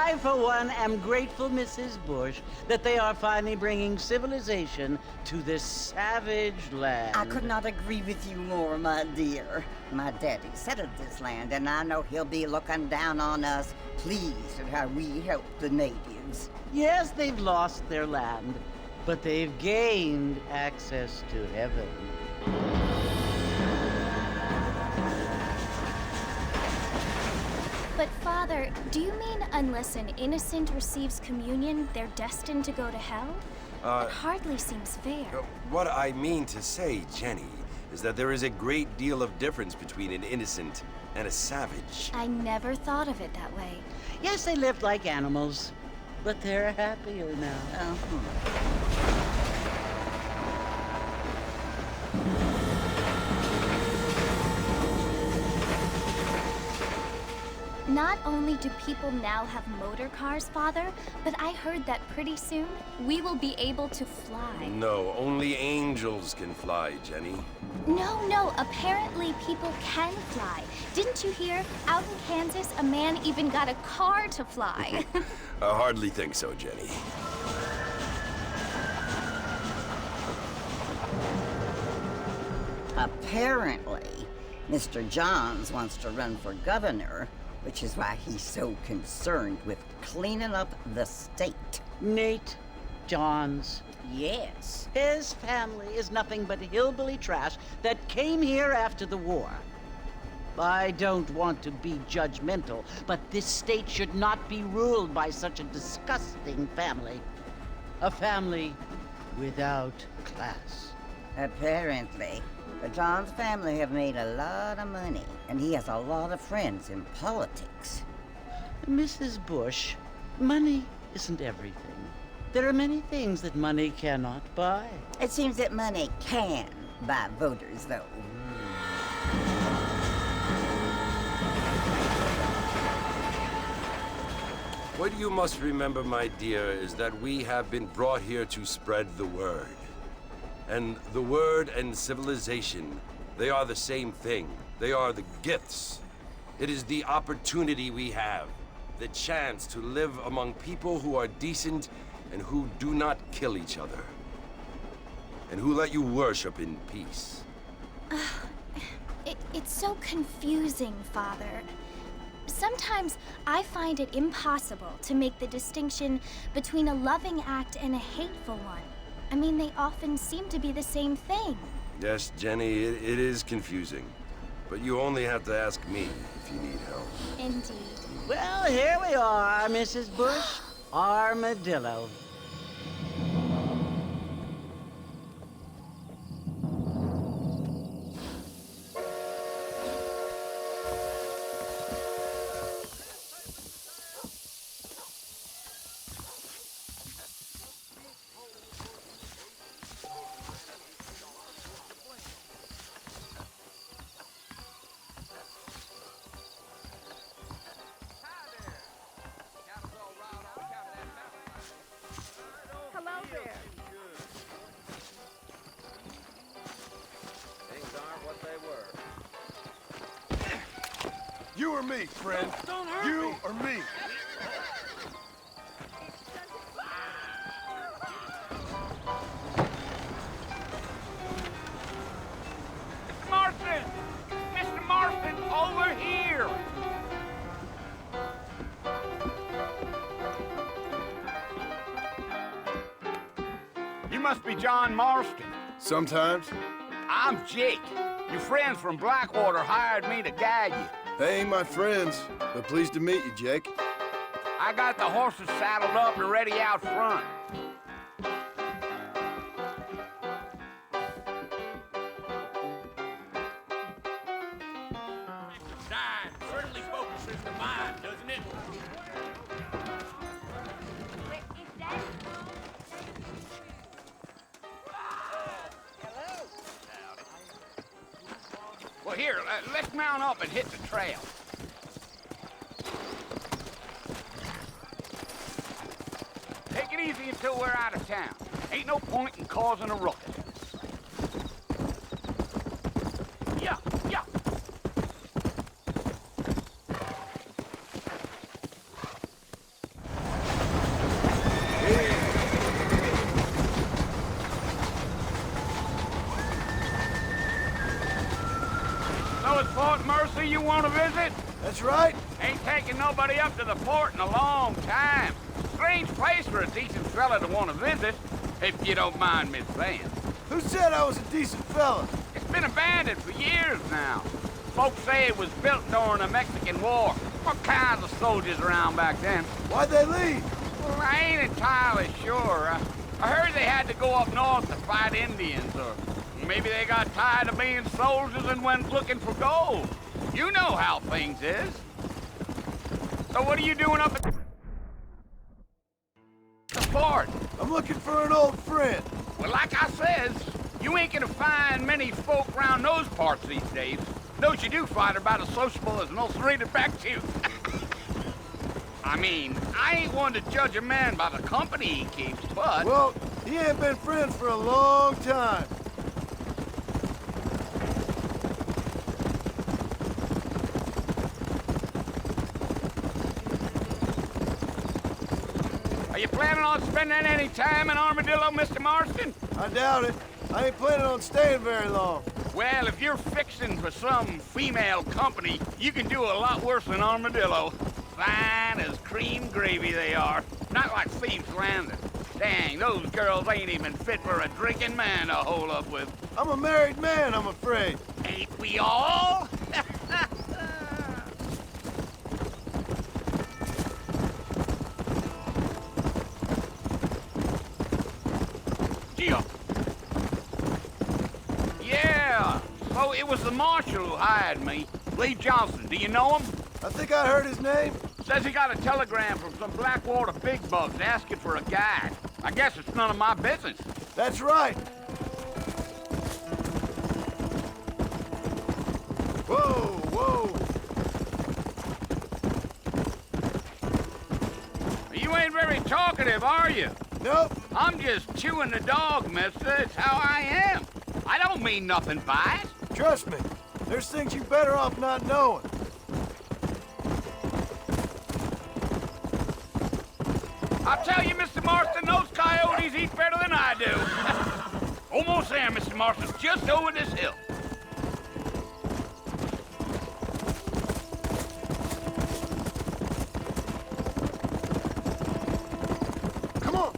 I, for one, am grateful, Mrs. Bush, that they are finally bringing civilization to this savage land. I could not agree with you more, my dear. My daddy settled this land, and I know he'll be looking down on us, pleased at how we help the natives. Yes, they've lost their land, but they've gained access to heaven. But Father, do you mean unless an innocent receives communion, they're destined to go to hell? That hardly seems fair. What I mean to say, Jenny, is that there is a great deal of difference between an innocent and a savage. I never thought of it that way. Yes, they lived like animals, but they're happier now. Not only do people now have motor cars, Father, but I heard that pretty soon we will be able to fly. No, only angels can fly, Jenny. No, apparently people can fly. Didn't you hear? Out in Kansas, a man even got a car to fly. I hardly think so, Jenny. Apparently, Mr. Johns wants to run for governor, which is why he's so concerned with cleaning up the state. Nate Johns. Yes. His family is nothing but hillbilly trash that came here after the war. I don't want to be judgmental, but this state should not be ruled by such a disgusting family. A family without class. Apparently. The Johns family have made a lot of money, and he has a lot of friends in politics. Mrs. Bush, money isn't everything. There are many things that money cannot buy. It seems that money can buy voters, though. What you must remember, my dear, is that we have been brought here to spread the word. And the word and civilization, they are the same thing. They are the gifts. It is the opportunity we have, the chance to live among people who are decent and who do not kill each other, and who let you worship in peace. It's so confusing, Father. Sometimes I find it impossible to make the distinction between a loving act and a hateful one. I mean, they often seem to be the same thing. Yes, Jenny, it is confusing. But you only have to ask me if you need help. Indeed. Well, here we are, Mrs. Bush. Armadillo. You or me, friend? You or me? Marston! Mr. Marston, over here! You must be John Marston. Sometimes. I'm Jake. Your friends from Blackwater hired me to guide you. They ain't my friends, but pleased to meet you, Jake. I got the horses saddled up and ready out front. Dying certainly focuses the mind, doesn't it? Well, here, let's mount up and hit the trail. Take it easy until we're out of town. Ain't no point in causing a ruckus. Yeah, yeah. So it's Fort Mercy you want to visit? That's right. Ain't taking nobody up to the fort in a long time. Strange place for a decent fella to want to visit, if you don't mind me saying. Who said I was a decent fella? It's been abandoned for years now. Folks say it was built during the Mexican War. What kinds of soldiers around back then? Why'd they leave? Well, I ain't entirely sure. I heard they had to go up north to fight Indians, or maybe they got tired of being soldiers and went looking for gold. You know how things is. So what are you doing up at the fort? I'm looking for an old friend. Well, like I says, you ain't gonna find many folk around those parts these days. Those you do find are about as sociable as an ulcerated back tooth. I mean, I ain't one to judge a man by the company he keeps, but... Well, he ain't been friends for a long time. Are you planning on spending any time in Armadillo, Mr. Marston? I doubt it. I ain't planning on staying very long. Well, if you're fixing for some female company, you can do a lot worse than Armadillo. Fine as cream gravy they are. Not like Thieves Landing. Dang, those girls ain't even fit for a drinking man to hole up with. I'm a married man, I'm afraid. Ain't we all? Gio. Yeah, so it was the marshal who hired me. Lee Johnson, do you know him? I think I heard his name. Says he got a telegram from some Blackwater big bugs asking for a guide. I guess it's none of my business. That's right. Whoa, whoa. You ain't very talkative, are you? Nope. I'm just chewing the dog, mister. It's how I am. I don't mean nothing by it. Trust me. There's things you better off not knowing. I'll tell you, Mr. Marston, those coyotes eat better than I do. Almost there, Mr. Marston. Just over this hill. Come on.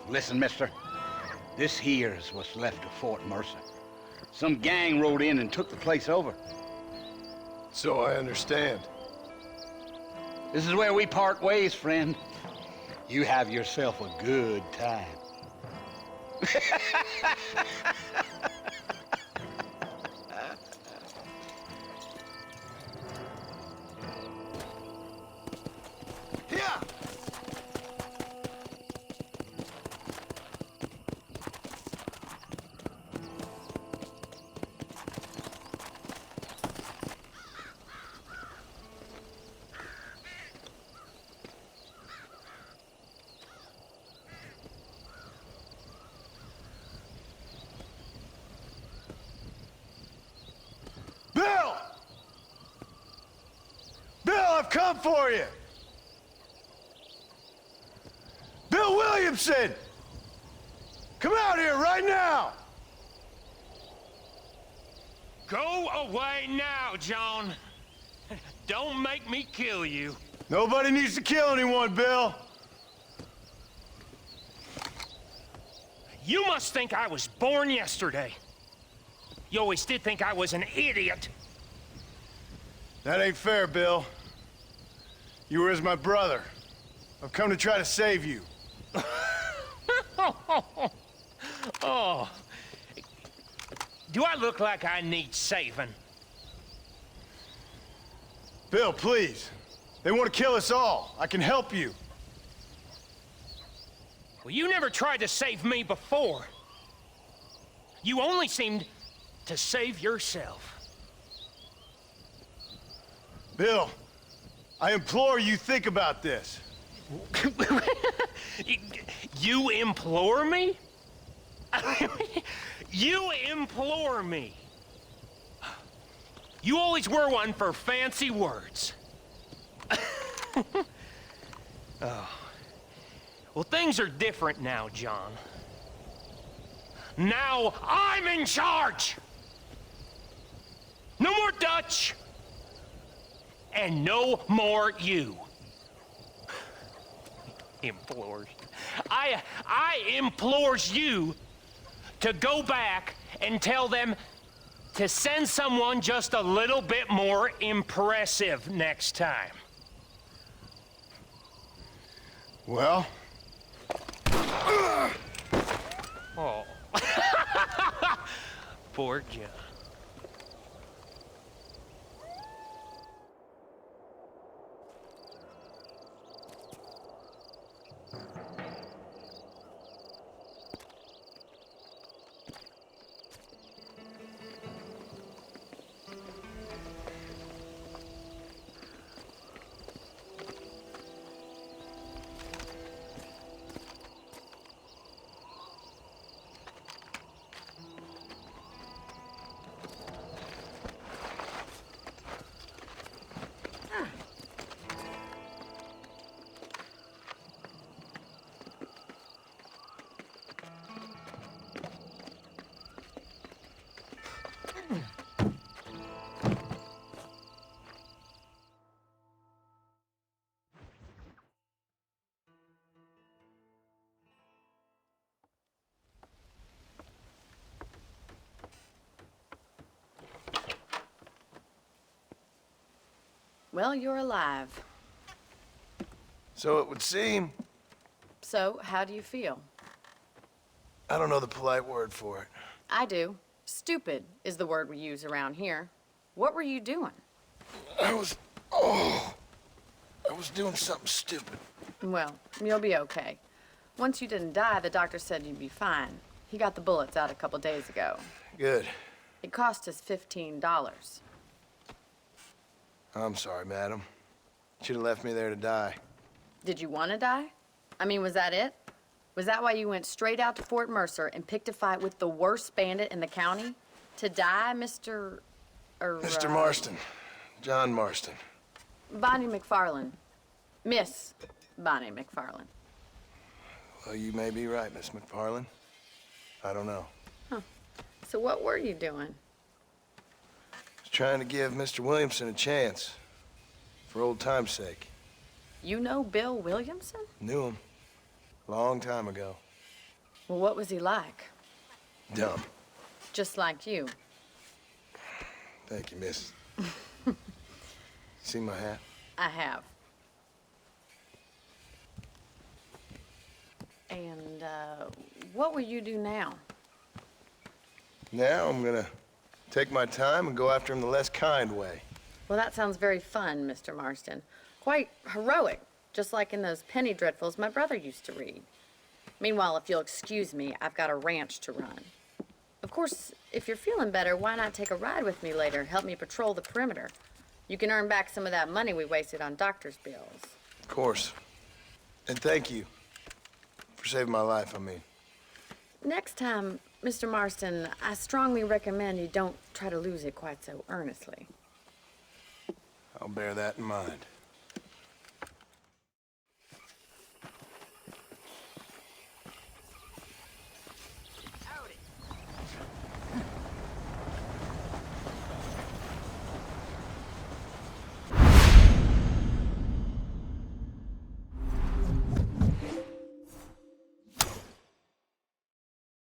Listen, mister. This here is what's left of Fort Mercer. Some gang rode in and took the place over. So I understand. This is where we part ways, friend. You have yourself a good time. Here! Bill! Bill, I've come for you! Bill Williamson! Come out here right now! Go away now, John. Don't make me kill you. Nobody needs to kill anyone, Bill. You must think I was born yesterday. You always did think I was an idiot. That ain't fair, Bill. You were as my brother. I've come to try to save you. Oh. Do I look like I need saving? Bill, please. They want to kill us all. I can help you. Well, you never tried to save me before. You only seemed to save yourself. Bill, I implore you think about this. You implore me? You implore me. You always were one for fancy words. Oh. Well, things are different now, John. Now I'm in charge! No more Dutch! And no more you. Implores. I implores you to go back and tell them to send someone just a little bit more impressive next time. Well? Oh. Poor John. Well, you're alive. So it would seem. So, how do you feel? I don't know the polite word for it. I do. Stupid is the word we use around here. What were you doing? I was doing something stupid. Well, you'll be okay. Once you didn't die, the doctor said you'd be fine. He got the bullets out a couple days ago. Good. It cost us $15. I'm sorry, madam. Should have left me there to die. Did you want to die? I mean, was that it? Was that why you went straight out to Fort Mercer and picked a fight with the worst bandit in the county? To die, Mr. Mr. Marston. John Marston. Bonnie McFarland. Miss Bonnie McFarland. Well, you may be right, Miss McFarland. I don't know. So what were you doing? I was trying to give Mr. Williamson a chance. For old time's sake. You know Bill Williamson? Knew him. Long time ago. Well, what was he like? Dumb. Just like you. Thank you, miss. See my hat? I have. And, what will you do now? Now I'm gonna take my time and go after him the less kind way. Well, that sounds very fun, Mr. Marston. Quite heroic, just like in those penny dreadfuls my brother used to read. Meanwhile, if you'll excuse me, I've got a ranch to run. Of course, if you're feeling better, why not take a ride with me later? Help me patrol the perimeter. You can earn back some of that money we wasted on doctor's bills. Of course. And thank you for saving my life, I mean. Next time, Mr. Marston, I strongly recommend you don't try to lose it quite so earnestly. I'll bear that in mind.